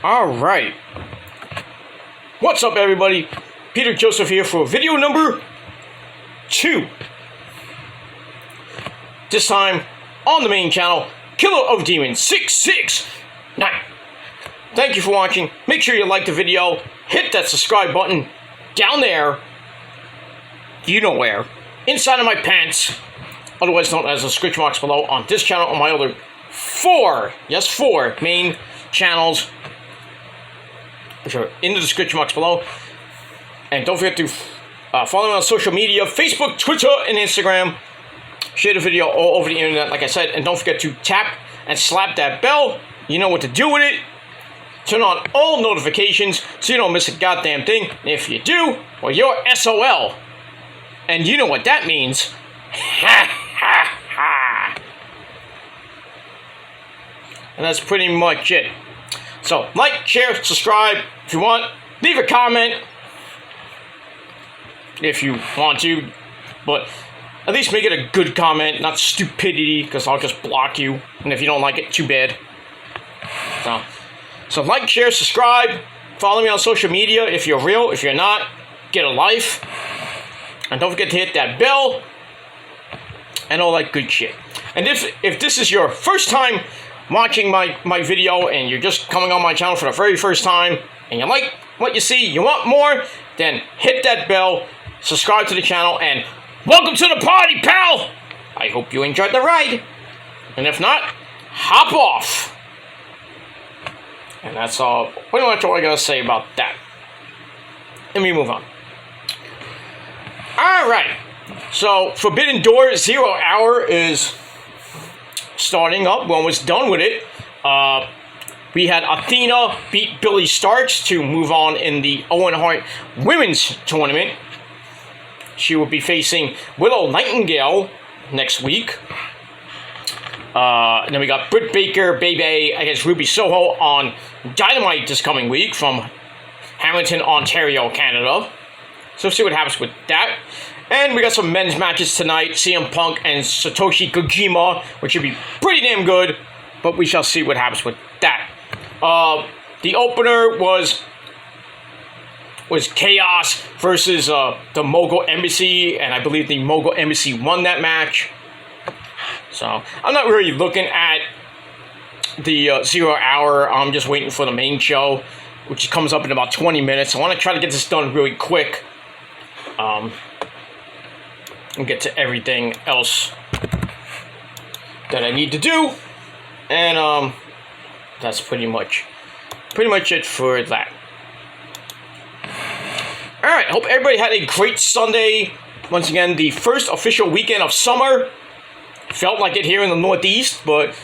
Alright. What's up, everybody? Peter Joseph here for video number 2. This time on the main channel, Killer of Demons 669. Thank you for watching. Make sure you like the video. Hit that subscribe button down there. You know where. Inside of my pants. Otherwise known as the scratch marks below on this channel and my other 4 main channels, which are in the description box below. And don't forget to follow me on social media, Facebook, Twitter, and Instagram. Share the video all over the internet, like I said. And don't forget to tap and slap that bell. You know what to do with it. Turn on all notifications so you don't miss a goddamn thing. And if you do, well, you're SOL. And you know what that means. Ha ha ha. And that's pretty much it. So, like, share, subscribe if you want. Leave a comment if you want to. But at least make it a good comment, not stupidity, because I'll just block you. And if you don't like it, too bad. So like, share, subscribe. Follow me on social media if you're real. If you're not, get a life. And don't forget to hit that bell. And all that good shit. And if this is your first time watching my video and you're just coming on my channel for the very first time and you like what you see, you want more, then hit that bell, subscribe to the channel, and welcome to the party, pal! I hope you enjoyed the ride. And if not, hop off. And that's all, pretty much all I gotta say about that. Let me move on. Alright, so Forbidden Door 0 Hour is starting up. We're almost done with it. We had Athena beat Billy Starks to move on in the Owen Hart Women's Tournament. She will be facing Willow Nightingale next week. And then we got Britt Baker, Bebe against Ruby Soho on Dynamite this coming week from Hamilton, Ontario, Canada. So see what happens with that. And we got some men's matches tonight. CM Punk and Satoshi Kojima, which should be pretty damn good. But we shall see what happens with that. The opener was Chaos versus the Mogul Embassy. And I believe the Mogul Embassy won that match. So I'm not really looking at the 0 Hour. I'm just waiting for the main show, which comes up in about 20 minutes. I want to try to get this done really quick. And get to everything else that I need to do. And that's pretty much it for that. Alright, hope everybody had a great Sunday. Once again, the first official weekend of summer. Felt like it here in the Northeast, but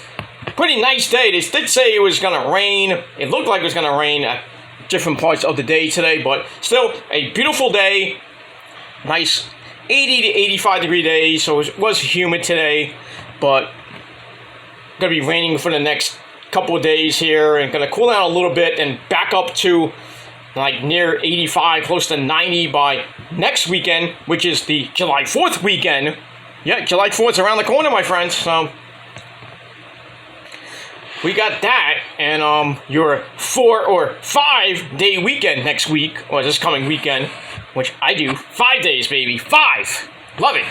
pretty nice day. They did say it was gonna rain. It looked like it was gonna rain at different parts of the day today, but still a beautiful day. Nice 80 to 85 degree days, so it was humid today, but gonna be raining for the next couple of days here, and gonna cool down a little bit and back up to like near 85, close to 90 by next weekend, which is the July 4th weekend. Yeah, July 4th is around the corner, my friends. So we got that, and your 4 or 5 day weekend next week, or this coming weekend, which I do 5 days, baby. 5! Love it.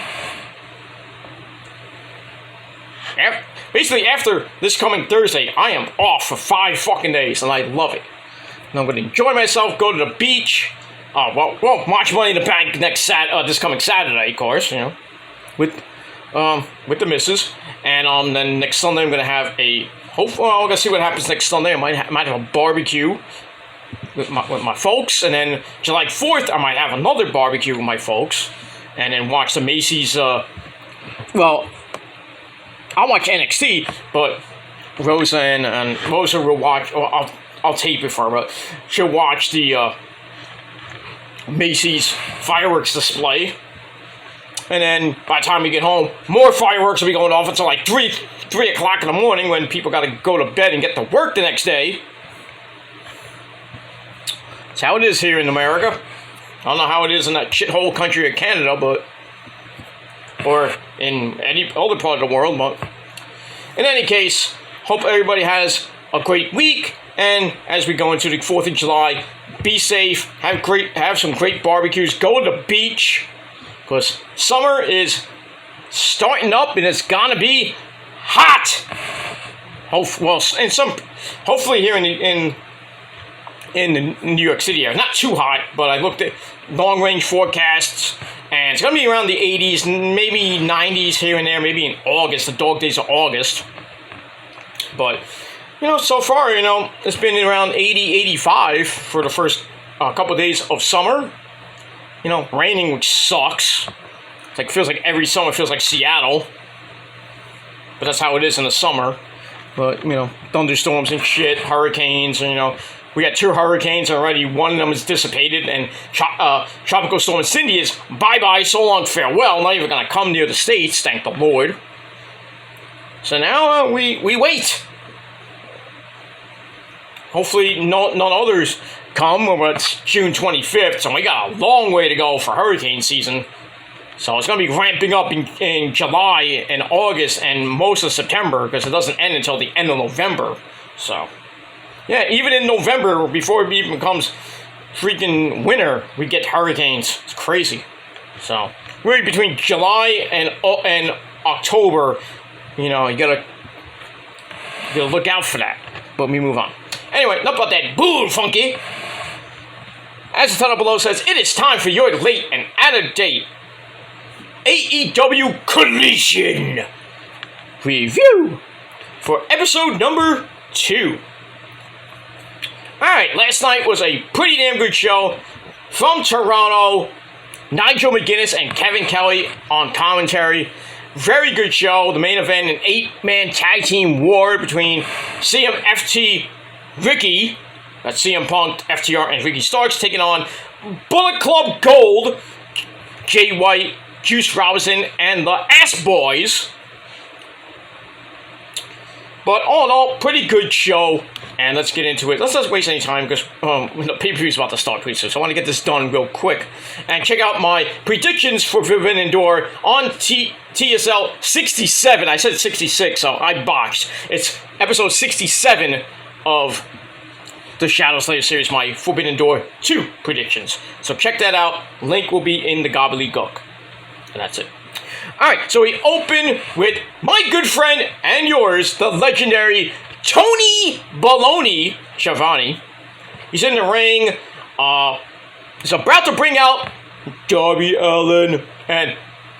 Basically, after this coming Thursday, I am off for 5 fucking days, and I love it. And I'm going to enjoy myself, go to the beach. Well, watch Money in the Bank this coming Saturday, of course, you know, with the missus. And then next Sunday, I'm going to have hopefully, I'm going to see what happens next Sunday. I might have a barbecue with my folks, and then July 4th I might have another barbecue with my folks, and then watch the Macy's. Well, I'll watch NXT, but Rosa will watch. Or I'll tape it for her, but she'll watch the Macy's fireworks display, and then by the time we get home, more fireworks will be going off until like 3 o'clock in the morning when people got to go to bed and get to work the next day. That's how it is here in America. I don't know how it is in that shithole country of Canada, or in any other part of the world, but in any case, hope everybody has a great week. And as we go into the 4th of July, be safe, have some great barbecues, go to the beach, because summer is starting up and it's gonna be hot. Hopefully here in the New York City area, not too hot, but I looked at long-range forecasts, and it's gonna be around the 80s, maybe 90s here and there, maybe in August, the dog days of August. But so far, it's been around 80, 85 for the first couple of days of summer. Raining, which sucks. Feels like every summer feels like Seattle. But that's how it is in the summer. But, thunderstorms and shit, hurricanes, and, we got 2 hurricanes already. One of them is dissipated, and Tropical Storm Cindy is bye-bye, so long, farewell. Not even going to come near the States, thank the Lord. So now we wait. Hopefully none others come. It's June 25th, so we got a long way to go for hurricane season. So it's going to be ramping up in July and August and most of September, because it doesn't end until the end of November. So, yeah, even in November, before it even becomes freaking winter, we get hurricanes. It's crazy. So, really between July and October, you gotta look out for that. But we move on. Anyway, enough about that bull funky. As the title below says, it is time for your late and out-of-date AEW Collision review for episode number 2. Alright, last night was a pretty damn good show from Toronto. Nigel McGuinness and Kevin Kelly on commentary. Very good show. The main event, an 8-man tag team war between CMFT Ricky, that's CM Punk, FTR, and Ricky Starks, taking on Bullet Club Gold, Jay White, Juice Robinson, and the Ass Boys. But all in all, pretty good show. And let's get into it. Let's not waste any time, because the pay-per-view is about to start pretty soon. So I want to get this done real quick. And check out my predictions for Forbidden Door on TSL 67. I said 66, so I botched. It's episode 67 of the Shadow Slayer series, my Forbidden Door 2 predictions. So check that out. Link will be in the gobbledygook. And that's it. Alright, so we open with my good friend and yours, the legendary Tony Baloney Schiavone. He's in the ring. He's about to bring out Darby Allin and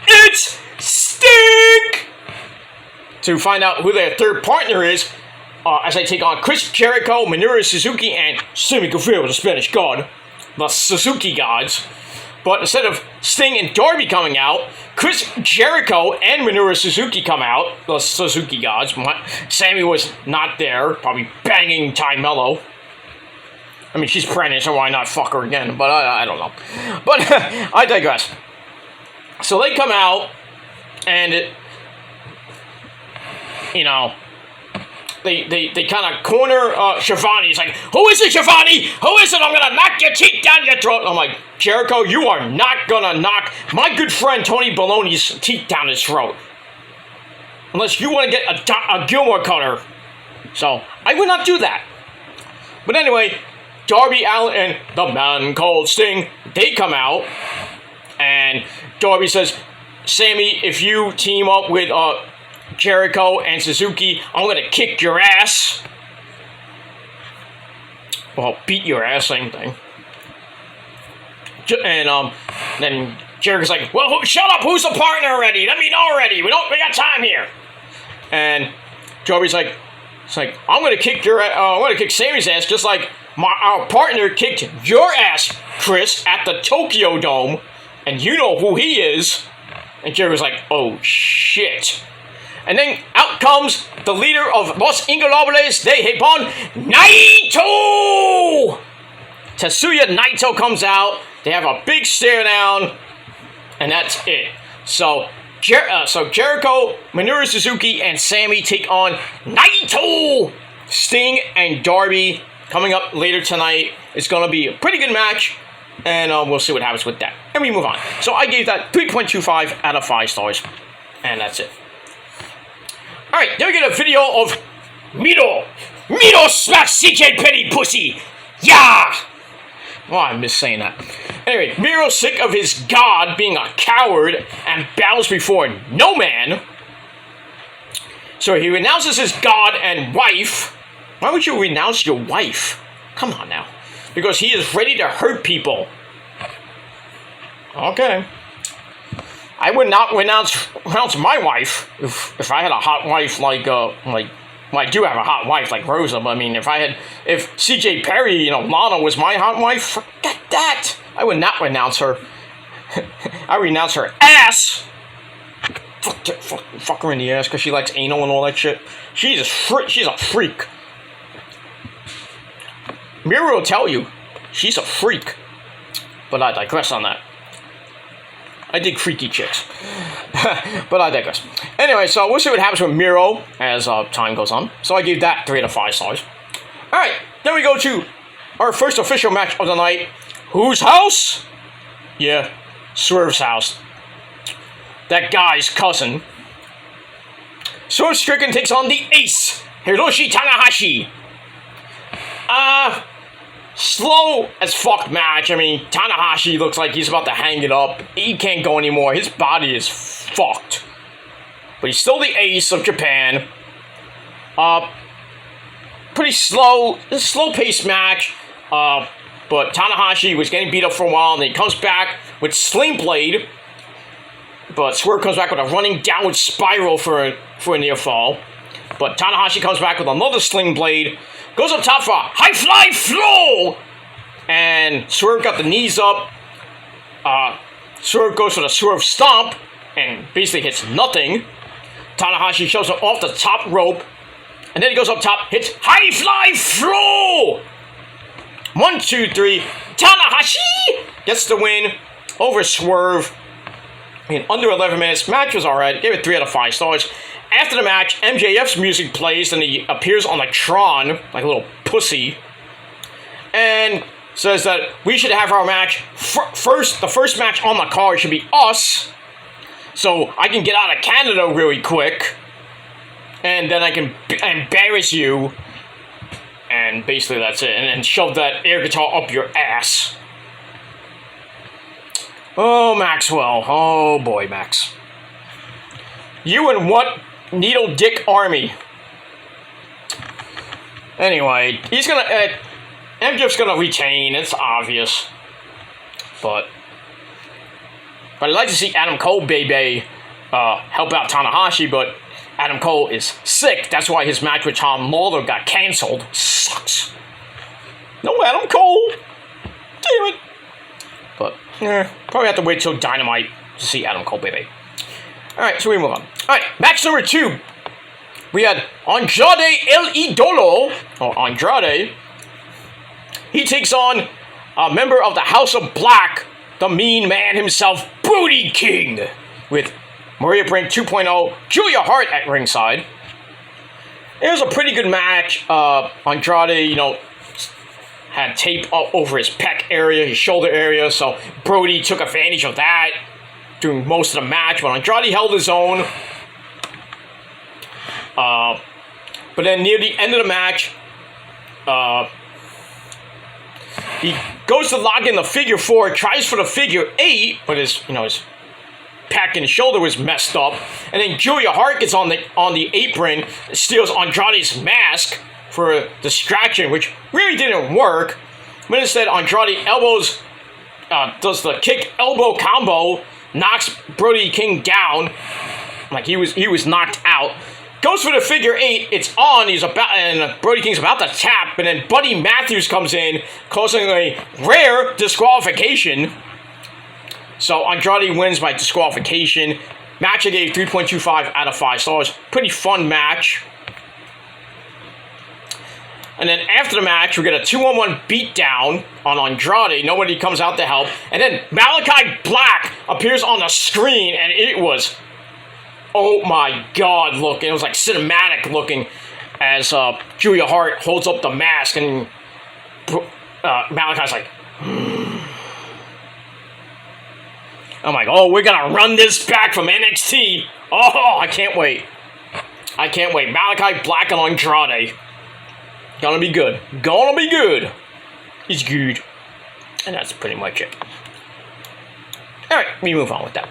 it's Stink to find out who their third partner is. As I take on Chris Jericho, Minoru Suzuki, and Sammy Guevara, the Spanish God, the Suzuki Gods. But instead of Sting and Darby coming out, Chris Jericho and Minoru Suzuki come out, the Suzuki Gods. Sammy was not there, probably banging Ty Mello. I mean, she's pregnant, so why not fuck her again? But I don't know. But I digress. So they come out, and They kind of corner Schiavone. He's like, who is it, Schiavone? Who is it? I'm going to knock your teeth down your throat. I'm like, Jericho, you are not going to knock my good friend Tony Baloney's teeth down his throat. Unless you want to get a Gilmore cutter. So, I would not do that. But anyway, Darby Allin and the man called Sting, they come out. And Darby says, Sammy, if you team up with Jericho and Suzuki, I'm gonna kick your ass. Well, beat your ass, same thing. And then Jericho's like, well, shut up, who's the partner already? Let me know already. We got time here. And Darby's like, I'm gonna kick I'm gonna kick Sammy's ass just like our partner kicked your ass, Chris, at the Tokyo Dome, and you know who he is. And Jericho's like, oh shit. And then out comes the leader of Los Ingobernables de Japón, Naito! Tetsuya Naito comes out. They have a big stare down, and that's it. So Jericho, Minoru Suzuki, and Sammy take on Naito! Sting and Darby coming up later tonight. It's going to be a pretty good match, and we'll see what happens with that. And we move on. So I gave that 3.25 out of 5 stars, and that's it. Alright, then we get a video of Miro. Miro smacks CJ Penny pussy! Yeah! Oh, I miss saying that. Anyway, Miro's sick of his god being a coward and bows before no man. So he renounces his god and wife. Why would you renounce your wife? Come on now. Because he is ready to hurt people. Okay. I would not renounce my wife if I had a hot wife like well, I do have a hot wife like Rosa, but I mean, if CJ Perry, Lana was my hot wife, forget that. I would not renounce her. I renounce her ass. Fuck her in the ass because she likes anal and all that shit. She's a freak. Miro will tell you, she's a freak. But I digress on that. I dig freaky chicks. But I digress. Anyway, so we'll see what happens with Miro as time goes on. So I gave that 3 out of 5 stars. Alright, then we go to our first official match of the night. Whose house? Yeah, Swerve's house. That guy's cousin. Swerve Strickland takes on the ace, Hiroshi Tanahashi. Slow as fuck match. I mean, Tanahashi looks like he's about to hang it up. He can't go anymore. His body is fucked. But he's still the ace of Japan. Pretty slow-paced match. But Tanahashi was getting beat up for a while, and then he comes back with Sling Blade. But Swerve comes back with a running downward spiral for a near fall. But Tanahashi comes back with another Sling Blade. Goes up top for a high fly flow! And Swerve got the knees up. Swerve goes for the Swerve Stomp. And basically hits nothing. Tanahashi shows him off the top rope. And then he goes up top, hits high fly flow! 1, 2, 3. Tanahashi gets the win over Swerve. In under 11 minutes. Match was alright. Gave it 3 out of 5 stars. After the match, MJF's music plays and he appears on the Tron, like a little pussy, and says that we should have our match first. The first match on the card should be us, so I can get out of Canada really quick, and then I can embarrass you, and basically that's it, and then shove that air guitar up your ass. Oh, Maxwell. Oh, boy, Max. You and what needle dick army? Anyway, he's gonna... MJF's gonna retain, it's obvious. But I'd like to see Adam Cole, baby, help out Tanahashi, but Adam Cole is sick. That's why his match with Tom Lawler got canceled. Sucks. No Adam Cole. Damn it. But, probably have to wait till Dynamite to see Adam Cole, baby. Alright, so we move on. Alright, match number 2. We had Andrade El Idolo, or Andrade. He takes on a member of the House of Black, the mean man himself, Brody King, with Maria Brink 2.0, Julia Hart at ringside. It was a pretty good match. Andrade, had tape up over his pec area, his shoulder area, so Brody took advantage of that during most of the match, but Andrade held his own. But then near the end of the match, he goes to lock in the figure 4, tries for the figure 8, but his pec and shoulder was messed up, and then Julia Hart gets on the apron, steals Andrade's mask for a distraction, which really didn't work. But instead, Andrade does the kick elbow combo, knocks Brody King down, like he was knocked out. Goes for the figure 8, it's on, and Brody King's about to tap, and then Buddy Matthews comes in, causing a rare disqualification. So Andrade wins by disqualification. Match I gave 3.25 out of 5 stars. Pretty fun match. And then after the match, we get a 2-on-1 beatdown on Andrade. Nobody comes out to help. And then Malachi Black appears on the screen, and it was, oh my god, looking. It was like cinematic looking as Julia Hart holds up the mask, and Malachi's like, I'm like, oh, we're gonna run this back from NXT. Oh, I can't wait. I can't wait. Malachi Black and Andrade. Gonna be good. Gonna be good. He's good. And that's pretty much it. Alright, we move on with that.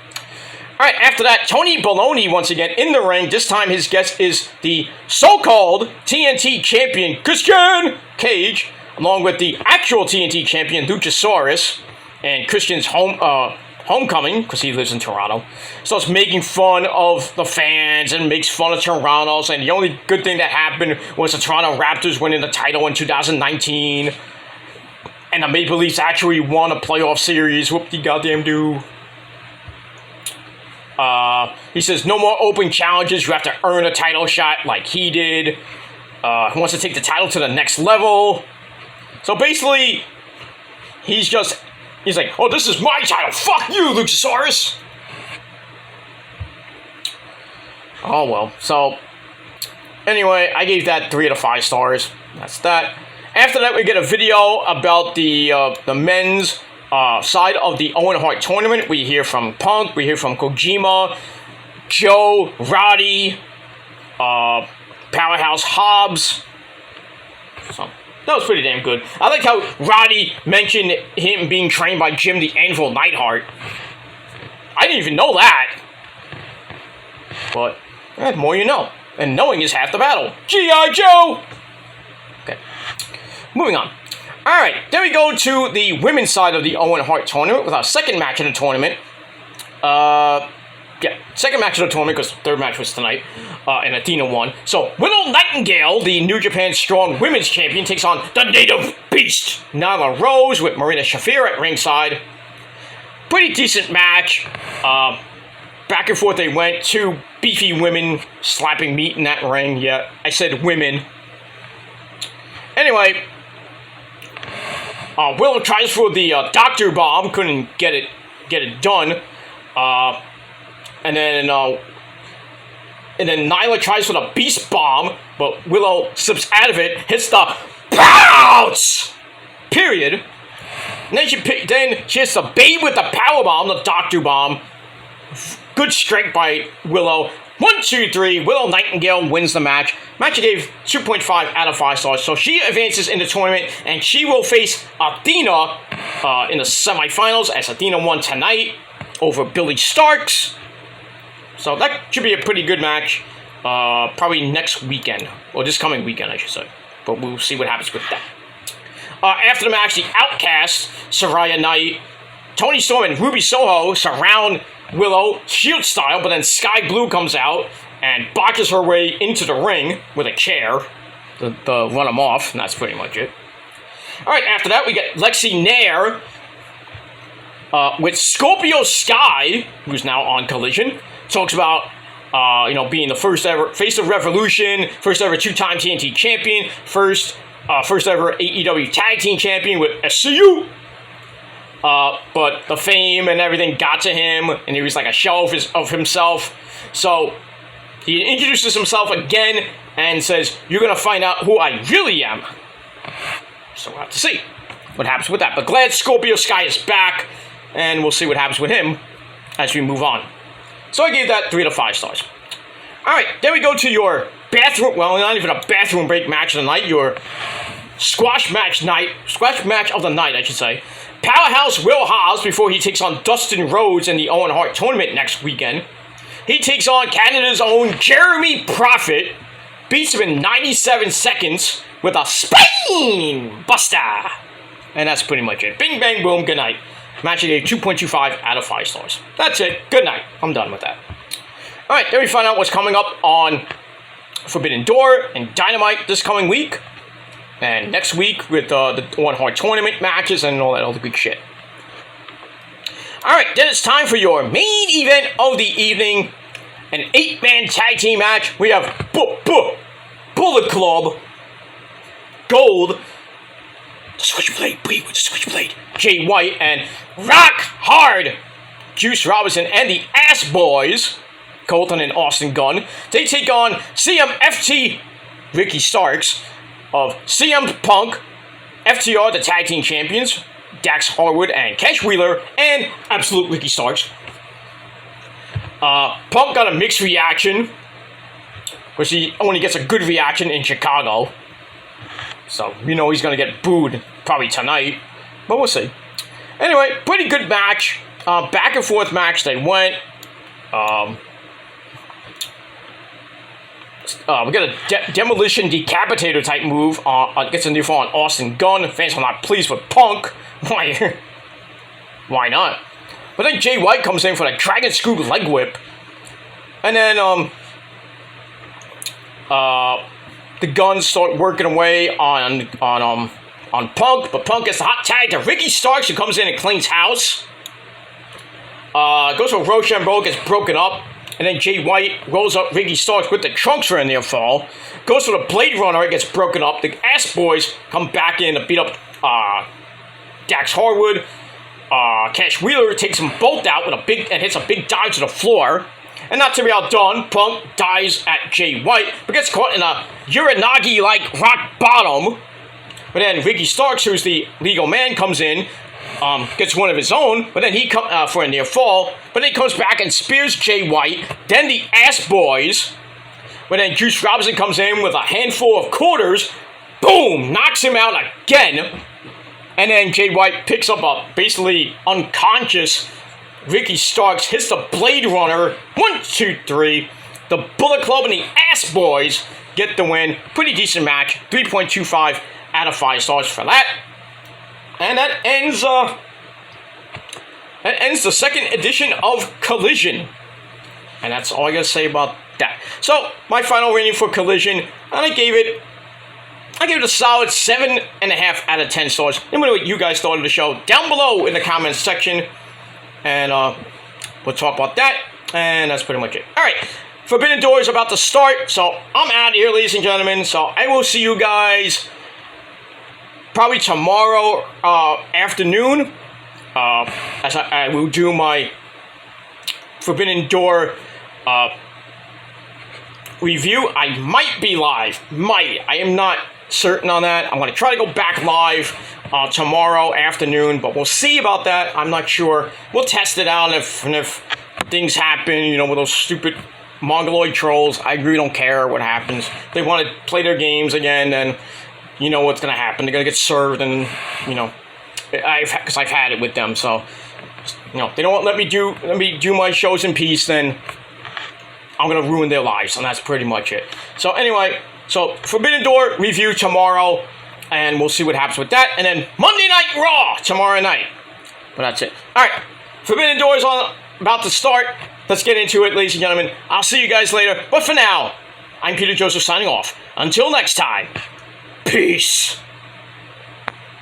Alright, after that, Tony Baloney once again in the ring. This time his guest is the so-called TNT champion, Christian Cage, along with the actual TNT champion, Luchasaurus, and Christian's homecoming, because he lives in Toronto, starts making fun of the fans and makes fun of Toronto, and the only good thing that happened was the Toronto Raptors winning the title in 2019, and the Maple Leafs actually won a playoff series. Whoop-de-goddamn-do. He says no more open challenges, you have to earn a title shot like he did. He wants to take the title to the next level. So basically, he's like, oh, this is my title. Fuck you, Luchasaurus. Oh, well. So, anyway, I gave that 3 out of 5 stars. That's that. After that, we get a video about the men's side of the Owen Hart tournament. We hear from Punk. We hear from Kojima, Joe, Roddy, Powerhouse Hobbs. So, that was pretty damn good. I like how Roddy mentioned him being trained by Jim the Anvil Neidhart. I didn't even know that. But, the more you know. And knowing is half the battle. G.I. Joe! Okay. Moving on. Alright, then we go to the women's side of the Owen Hart tournament with our second match in the tournament. Second match of the tournament, because third match was tonight, and Athena won. So, Willow Nightingale, the New Japan Strong Women's Champion, takes on the Native Beast, Nyla Rose, with Marina Shafir at ringside. Pretty decent match. Back and forth they went. 2 beefy women slapping meat in that ring. Yeah, I said women. Anyway, Willow tries for the Doctor Bomb, couldn't get it done. And then Nyla tries for the Beast Bomb, but Willow slips out of it, hits the Pounce! Period. And then she hits the Babe with the Power Bomb, the Doctor Bomb. Good strike by Willow. 1, 2, 3. Willow Nightingale wins the match. Match I gave 2.5 out of 5 stars. So she advances in the tournament, and she will face Athena in the semifinals, as Athena won tonight over Billy Starks. So that should be a pretty good match. Probably next weekend. Or this coming weekend, I should say. But we'll see what happens with that. After the match, the Outcasts, Saraya Knight, Tony Storm, and Ruby Soho surround Willow, Shield style, but then Sky Blue comes out and botches her way into the ring with a chair to run him off, and that's pretty much it. Alright, after that, we get Lexi Nair with Scorpio Sky, who's now on Collision. Talks about, being the first ever Face of Revolution, first ever 2-time TNT champion, first ever AEW Tag Team champion with SCU. But the fame and everything got to him, and he was like a shell of himself. So he introduces himself again and says, "You're gonna find out who I really am." So we'll have to see what happens with that. But glad Scorpio Sky is back, and we'll see what happens with him as we move on. So I gave that 3 out of 5 stars. Alright, then we go to your bathroom, well, not even a bathroom break match of the night, your squash match of the night, I should say. Powerhouse Will Hobbs, before he takes on Dustin Rhodes in the Owen Hart tournament next weekend. He takes on Canada's own Jeremy Prophet, beats him in 97 seconds with a Spain Buster. And that's pretty much it. Bing, bang, boom, good night. Match I gave 2.25 out of 5 stars. That's it. Good night. I'm done with that. Alright, then we find out what's coming up on Forbidden Door and Dynamite this coming week. And next week with the Owen Hart tournament matches and all that other good shit. Alright, then it's time for your main event of the evening. An 8-man tag team match. We have Bullet Club, Gold, Switchblade, Bleed with the Switchblade, Jay White, and Rock Hard, Juice Robinson, and the Ass Boys, Colton and Austin Gunn. They take on CMFT, Ricky Starks, of CM Punk, FTR, the tag team champions, Dax Harwood and Cash Wheeler, and Absolute Ricky Starks. Punk got a mixed reaction, which he only gets a good reaction in Chicago. So, you know he's going to get booed probably tonight. But we'll see. Anyway, pretty good match. Back and forth match they went. We got a demolition decapitator type move. Gets a new fall on Austin Gunn. Fans are not pleased with Punk. Why? Why not? But then Jay White comes in for the Dragon Screw leg whip. And then the Guns start working away on Punk, but Punk gets the hot tag to Ricky Starks, who comes in and cleans house. Goes for Rochambeau, gets broken up, and then Jay White rolls up Ricky Starks with the trunks for a near fall. Goes for the Blade Runner, it gets broken up. The Ass Boys come back in to beat up Dax Harwood. Cash Wheeler takes them both out with hits a big dive to the floor. And not to be outdone, Punk dies at Jay White, but gets caught in a Uranagi-like rock bottom. But then Ricky Starks, who's the legal man, comes in, gets one of his own, but then he comes for a near fall, but then he comes back and spears Jay White. Then the Ass Boys, but then Juice Robinson comes in with a handful of quarters, boom, knocks him out again. And then Jay White picks up a basically unconscious Ricky Starks, hits the Blade Runner. 1, 2, 3. The Bullet Club and the Ass Boys get the win. Pretty decent match. 3.25 out of 5 stars for that. And that ends the second edition of Collision. And that's all I gotta say about that. So, my final rating for Collision, and I gave it a solid 7.5 out of 10 stars. Let me know what you guys thought of the show down below in the comments section. And we'll talk about that. And that's pretty much it. Alright, Forbidden Door is about to start. So I'm out of here, ladies and gentlemen. So I will see you guys probably tomorrow afternoon. As I will do my Forbidden Door review. I might be live. I am not certain on that. I'm going to try to go back live tomorrow afternoon, but we'll see about that. I'm not sure. We'll test it out, and if things happen, you know, with those stupid Mongoloid trolls, I really don't care what happens. If they want to play their games again, then you know what's going to happen. They're going to get served, and, you know, because I've had it with them, so, you know, they don't let me do my shows in peace, then I'm going to ruin their lives, and that's pretty much it. So anyway, so Forbidden Door review tomorrow, and we'll see what happens with that. And then Monday Night Raw tomorrow night. But that's it. All right, Forbidden Door is about to start. Let's get into it, ladies and gentlemen. I'll see you guys later. But for now, I'm Peter Joseph signing off. Until next time, peace.